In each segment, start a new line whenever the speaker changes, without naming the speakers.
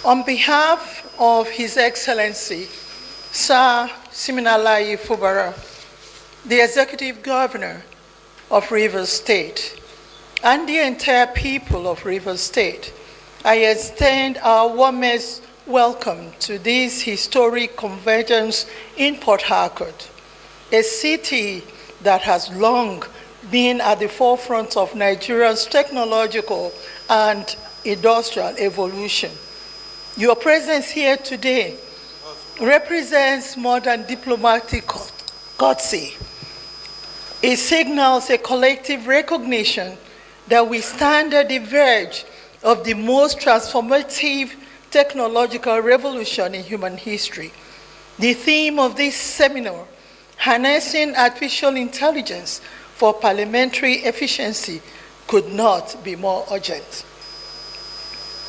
On behalf of His Excellency, Sir Siminalayi Fubara, the Executive Governor of Rivers State, and the entire people of Rivers State, I extend our warmest welcome to this historic convergence in Port Harcourt, a city that has long been at the forefront of Nigeria's technological and industrial evolution. Your presence here today represents more than diplomatic courtesy. It signals a collective recognition that we stand at the verge of the most transformative technological revolution in human history. The theme of this seminar, Harnessing Artificial Intelligence for Parliamentary Efficiency, could not be more urgent.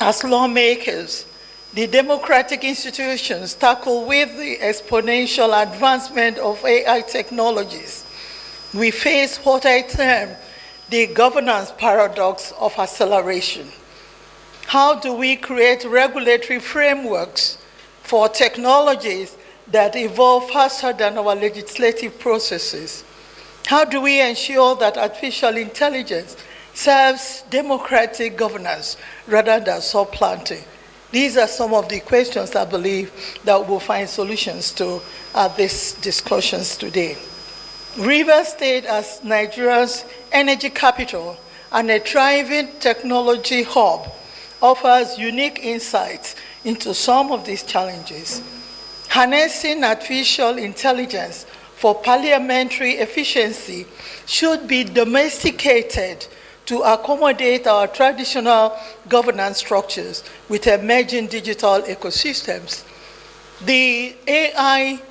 As lawmakers, the democratic institutions tackle with the exponential advancement of AI technologies, we face what I term the governance paradox of acceleration. How do we create regulatory frameworks for technologies that evolve faster than our legislative processes? How do we ensure that artificial intelligence serves democratic governance rather than supplanting? These are some of the questions I believe that we'll find solutions to at these discussions today. Rivers State, as Nigeria's energy capital and a thriving technology hub, offers unique insights into some of these challenges. Harnessing artificial intelligence for parliamentary efficiency should be domesticated to accommodate our traditional governance structures with emerging digital ecosystems. The AI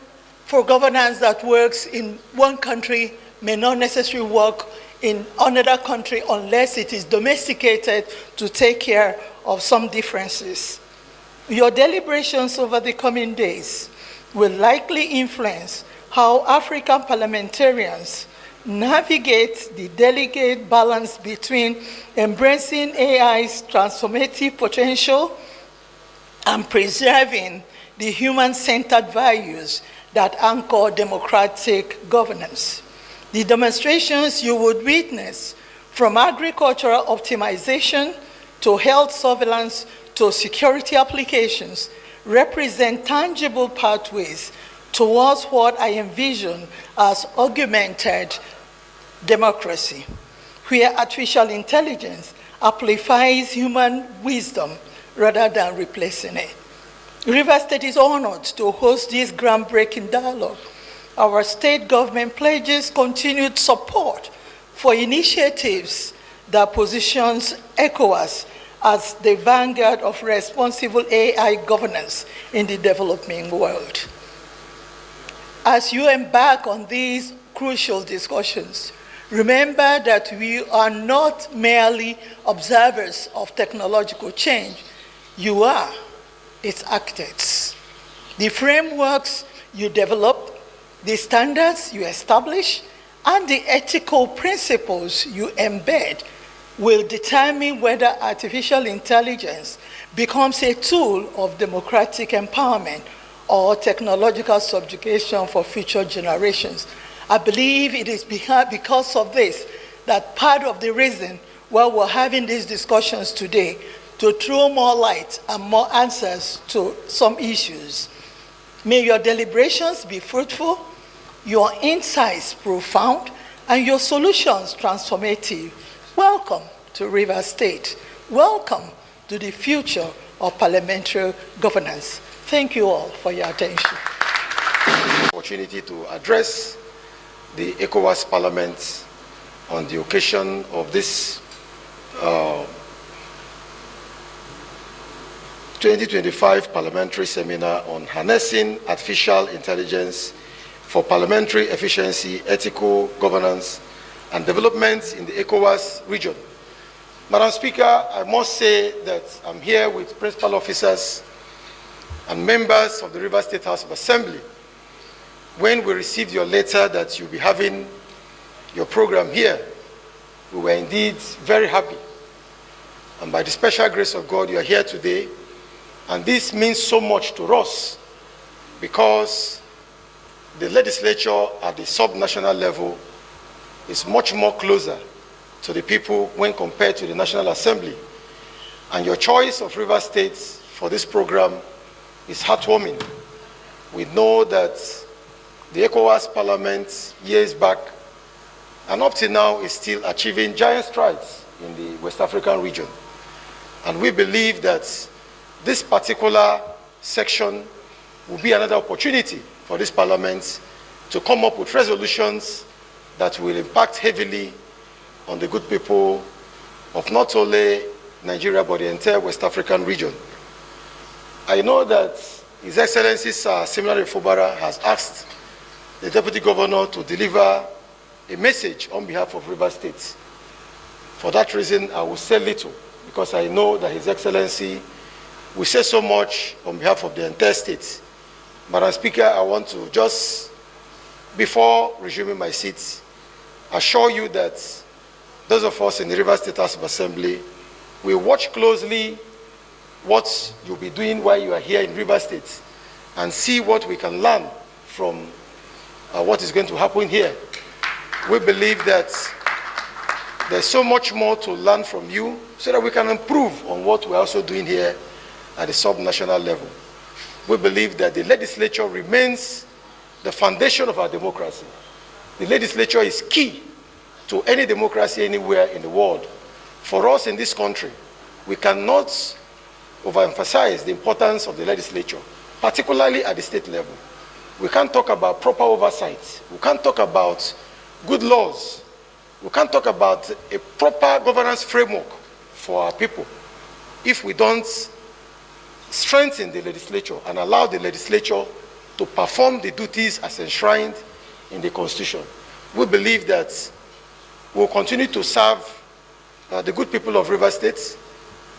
for governance that works in one country may not necessarily work in another country unless it is domesticated to take care of some differences. Your deliberations over the coming days will likely influence how African parliamentarians navigate the delicate balance between embracing AI's transformative potential and preserving the human-centered values that anchor democratic governance. The demonstrations you would witness, from agricultural optimization to health surveillance to security applications, represent tangible pathways towards what I envision as augmented democracy, where artificial intelligence amplifies human wisdom rather than replacing it. Rivers State is honored to host this groundbreaking dialogue. Our state government pledges continued support for initiatives that positions ECOWAS as the vanguard of responsible AI governance in the developing world. As you embark on these crucial discussions, remember that we are not merely observers of technological change. You are its architects. The frameworks you develop, the standards you establish, and the ethical principles you embed will determine whether artificial intelligence becomes a tool of democratic empowerment or technological subjugation for future generations. I believe it is because of this that part of the reason why we're having these discussions today, to throw more light and more answers to some issues. May your deliberations be fruitful, your insights profound, and your solutions transformative. Welcome to Rivers State. Welcome to the future of parliamentary governance. Thank you all for your attention.
Opportunity to address the ECOWAS Parliament on the occasion of this 2025 Parliamentary Seminar on Harnessing Artificial Intelligence for Parliamentary Efficiency, Ethical Governance, and Development in the ECOWAS region. Madam Speaker, I must say that I'm here with principal officers and members of the Rivers State House of Assembly. When we received your letter that you'll be having your program here, we were indeed very happy. And by the special grace of God, you are here today. And this means so much to us because the legislature at the sub-national level is much more closer to the people when compared to the National Assembly. And your choice of Rivers State for this program is heartwarming. We know that the ECOWAS Parliament years back and up till now is still achieving giant strides in the West African region. And we believe that this particular section will be another opportunity for this Parliament to come up with resolutions that will impact heavily on the good people of not only Nigeria but the entire West African region. I know that His Excellency Sir Siminalayi Fubara has asked the Deputy Governor to deliver a message on behalf of Rivers State. For that reason, I will say little because I know that His Excellency will say so much on behalf of the entire state. Madam Speaker, I want to just, before resuming my seat, assure you that those of us in the Rivers State House of Assembly will watch closely what you'll be doing while you are here in Rivers State and see what we can learn from what is going to happen here. We believe that there's so much more to learn from you so that we can improve on what we're also doing here at the sub-national level. We believe that the legislature remains the foundation of our democracy. The legislature is key to any democracy anywhere in the world. For us in this country, we cannot overemphasize the importance of the legislature, particularly at the state level. We can't talk about proper oversight. We can't talk about good laws. We can't talk about a proper governance framework for our people if we don't strengthen the legislature and allow the legislature to perform the duties as enshrined in the Constitution. We believe that we'll continue to serve the good people of Rivers State,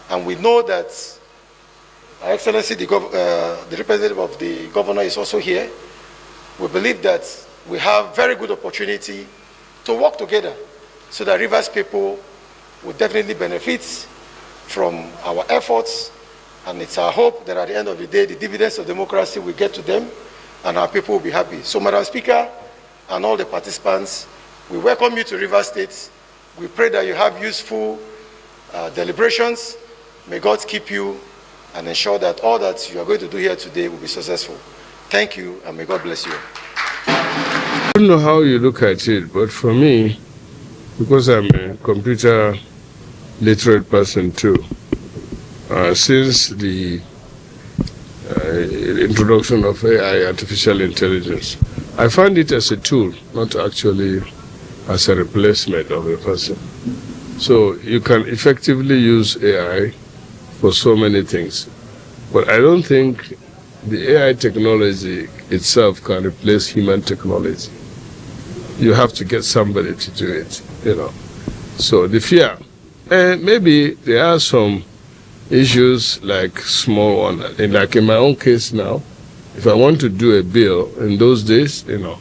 and we know that Her Excellency, the representative of the governor is also here. We believe that we have very good opportunity to work together so that Rivers people will definitely benefit from our efforts, and it's our hope that at the end of the day, the dividends of democracy will get to them and our people will be happy. So, Madam Speaker, and all the participants, we welcome you to Rivers State. We pray that you have useful deliberations. May God keep you and ensure that all that you are going to do here today will be successful. Thank you, and may God bless you.
I don't know how you look at it, but for me, because I'm a computer literate person too, since the introduction of AI, artificial intelligence, I find it as a tool, not actually as a replacement of a person. So you can effectively use AI for so many things, but I don't think the AI technology itself can replace human technology. You have to get somebody to do it, you know. So the fear, and maybe there are some issues like small one, and like in my own case now, if I want to do a bill in those days, you know,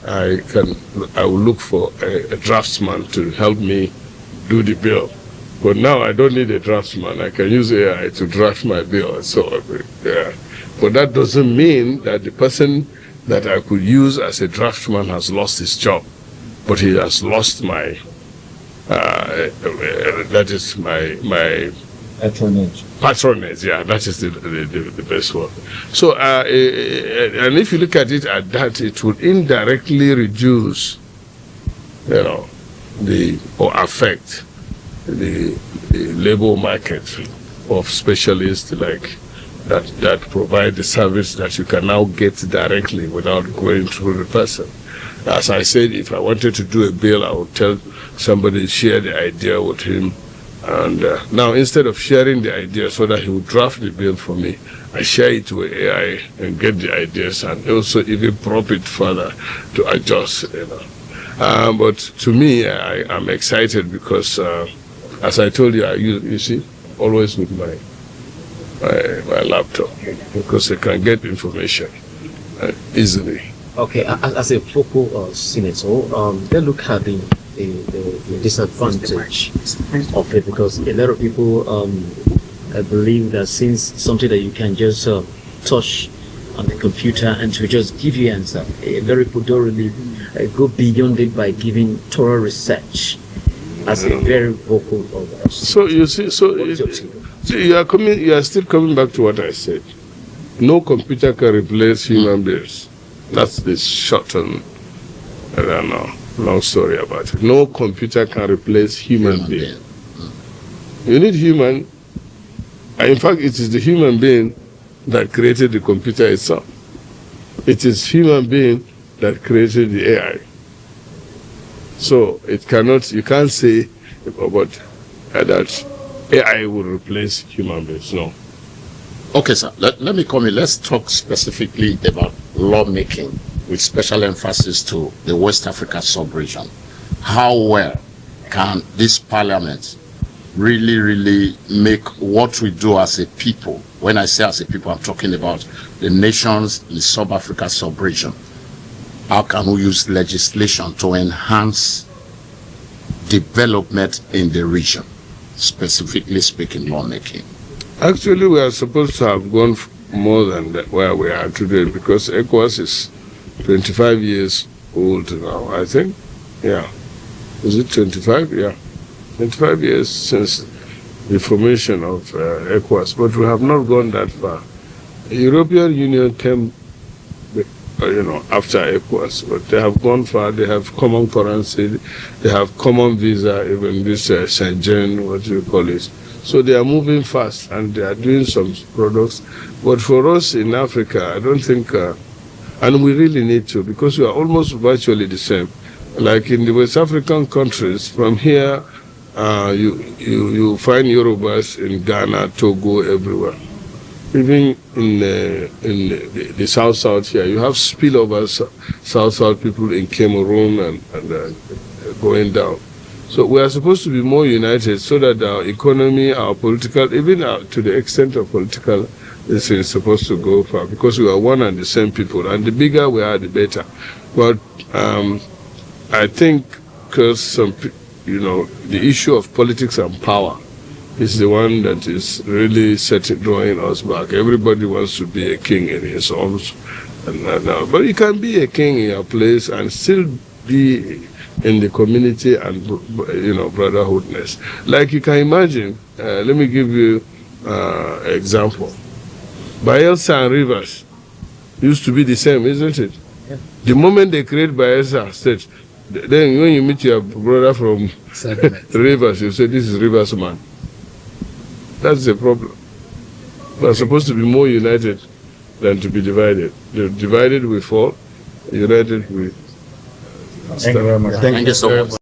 I will look for a draftsman to help me do the bill. But now I don't need a draftsman. I can use AI to draft my bill. So, yeah. But that doesn't mean that the person that I could use as a draftsman has lost his job, but he has lost my, that is my
patronage.
Patronage, yeah, that is the best word. So, and if you look at it at that, it would indirectly reduce, you know, or affect the labor market of specialists like that provide the service that you can now get directly without going through the person. As I said, if I wanted to do a bill, I would tell somebody to share the idea with him. And now, instead of sharing the idea so that he would draft the bill for me, I share it with AI and get the ideas and also even prompt it further to adjust, you know. But to me, I'm excited because, as I told you, you see, always with my laptop because I can get information easily.
Okay, as a focal senator, then look at the disadvantage of it, because a lot of people I believe that since something that you can just touch on the computer and to just give you answer, very thoroughly go beyond it by giving thorough research as a very vocal of us.
So you see, you are still coming back to what I said. No computer can replace human beings. That's the short and, I don't know, long story about it. No computer can replace human being. You need human. In fact, it is the human being that created the computer itself. It is human being that created the AI. So you can't say about that AI will replace human beings. No.
Okay, sir. Let me come in. Let's talk specifically about lawmaking with special emphasis to the West Africa sub-region. How well can this parliament really make what we do as a people? When I say as a people, I'm talking about the nations in the sub-Africa sub-region. How can we use legislation to enhance development in the region, specifically speaking lawmaking?
Actually, we are supposed to have gone more than that where we are today, because ECOWAS is 25 years old now, I think. Yeah. Is it 25? Yeah. 25 years since the formation of ECOWAS, but we have not gone that far. The European Union came, after ECOWAS, but they have gone far. They have common currency, they have common visa, even this Schengen, what do you call it. So they are moving fast and they are doing some products. But for us in Africa, I don't think, and we really need to, because we are almost virtually the same. Like in the West African countries, from here, you find Yorubas in Ghana, Togo, everywhere. Even in the South here, you have spillovers, South people in Cameroon and going down. So we are supposed to be more united so that our economy, our political, even to the extent of political, this is supposed to go far, because we are one and the same people. And the bigger we are, the better. But I think because the issue of politics and power is the one that is really drawing us back. Everybody wants to be a king in his own. But you can be a king in your place and still be in the community and, brotherhoodness. Like you can imagine, let me give you an example. Bayelsa and Rivers used to be the same, isn't it?
Yeah.
The moment they create Bayelsa State, then when you meet your brother from Rivers, you say, this is Rivers man. That's the problem. We are supposed to be more united than to be divided. Divided we fall, united we
Thank you very much.
Thank you so much.